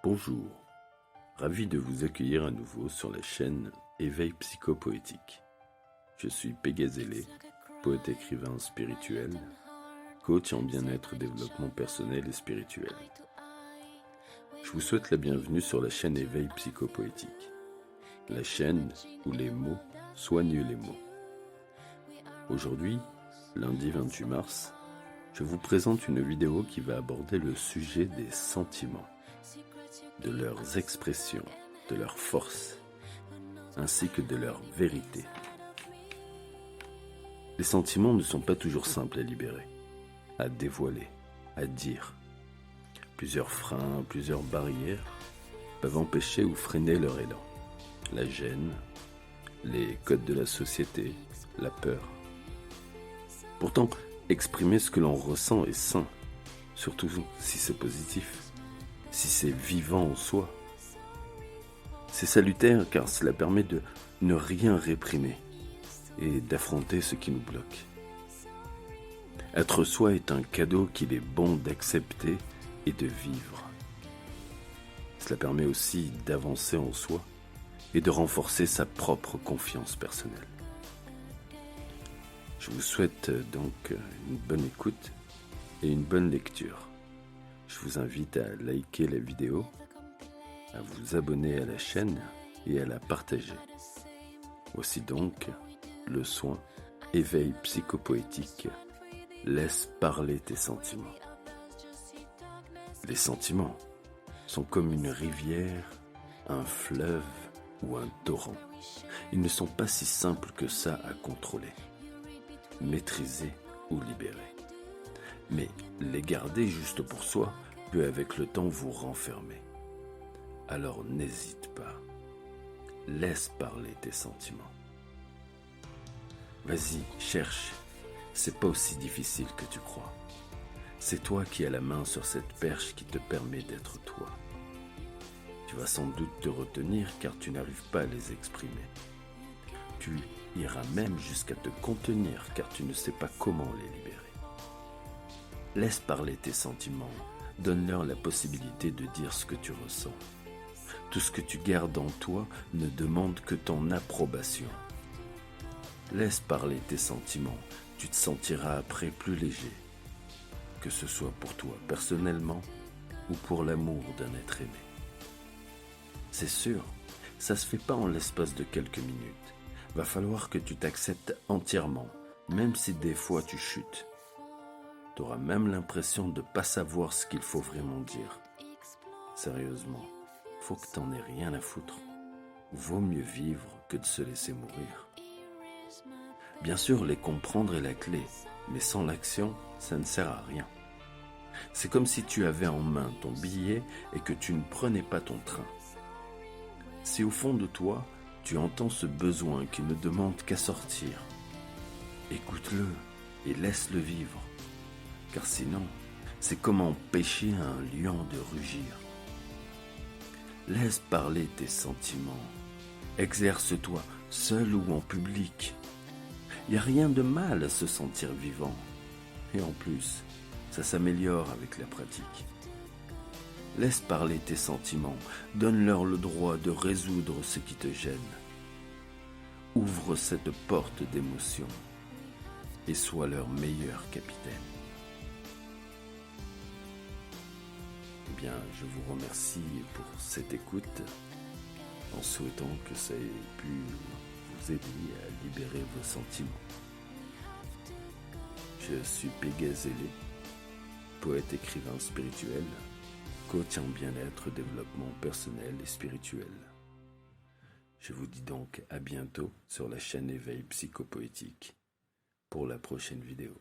Bonjour, ravi de vous accueillir à nouveau sur la chaîne Éveil Psychopoétique. Je suis Pégazélé, poète écrivain spirituel, coach en bien-être, développement personnel et spirituel. Je vous souhaite la bienvenue sur la chaîne Éveil Psychopoétique, la chaîne où les mots soignent les mots. Aujourd'hui, lundi 28 mars, je vous présente une vidéo qui va aborder le sujet des sentiments, de leurs expressions, de leur force, ainsi que de leur vérité. Les sentiments ne sont pas toujours simples à libérer, à dévoiler, à dire. Plusieurs freins, plusieurs barrières peuvent empêcher ou freiner leur élan. La gêne, les codes de la société, la peur. Pourtant, exprimer ce que l'on ressent est sain, surtout si c'est positif, si c'est vivant en soi. C'est salutaire car cela permet de ne rien réprimer et d'affronter ce qui nous bloque. Être soi est un cadeau qu'il est bon d'accepter et de vivre. Cela permet aussi d'avancer en soi et de renforcer sa propre confiance personnelle. Je vous souhaite donc une bonne écoute et une bonne lecture. Je vous invite à liker la vidéo, à vous abonner à la chaîne et à la partager. Voici donc le soin Éveil Psychopoétique. Laisse parler tes sentiments. Les sentiments sont comme une rivière, un fleuve ou un torrent. Ils ne sont pas si simples que ça à contrôler, maîtriser ou libérer. Mais les garder juste pour soi peut avec le temps vous renfermer. Alors n'hésite pas. Laisse parler tes sentiments. Vas-y, cherche. C'est pas aussi difficile que tu crois. C'est toi qui as la main sur cette perche qui te permet d'être toi. Tu vas sans doute te retenir car tu n'arrives pas à les exprimer. Tu iras même jusqu'à te contenir car tu ne sais pas comment les libérer. Laisse parler tes sentiments. Donne-leur la possibilité de dire ce que tu ressens. Tout ce que tu gardes en toi ne demande que ton approbation. Laisse parler tes sentiments. Tu te sentiras après plus léger, que ce soit pour toi personnellement ou pour l'amour d'un être aimé. C'est sûr, ça se fait pas en l'espace de quelques minutes. Va falloir que tu t'acceptes entièrement, même si des fois tu chutes. Tu auras même l'impression de ne pas savoir ce qu'il faut vraiment dire. Sérieusement, faut que t'en aies rien à foutre. Vaut mieux vivre que de se laisser mourir. Bien sûr, les comprendre est la clé, mais sans l'action, ça ne sert à rien. C'est comme si tu avais en main ton billet et que tu ne prenais pas ton train. Si au fond de toi, tu entends ce besoin qui ne demande qu'à sortir, écoute-le et laisse-le vivre. Car sinon, c'est comme empêcher un lion de rugir. Laisse parler tes sentiments. Exerce-toi, seul ou en public. Il n'y a rien de mal à se sentir vivant. Et en plus, ça s'améliore avec la pratique. Laisse parler tes sentiments. Donne-leur le droit de résoudre ce qui te gêne. Ouvre cette porte d'émotion et sois leur meilleur capitaine. Eh bien, je vous remercie pour cette écoute, en souhaitant que ça ait pu vous aider à libérer vos sentiments. Je suis Pégazélé, poète écrivain spirituel, coach en bien-être, développement personnel et spirituel. Je vous dis donc à bientôt sur la chaîne Éveil Psychopoétique pour la prochaine vidéo.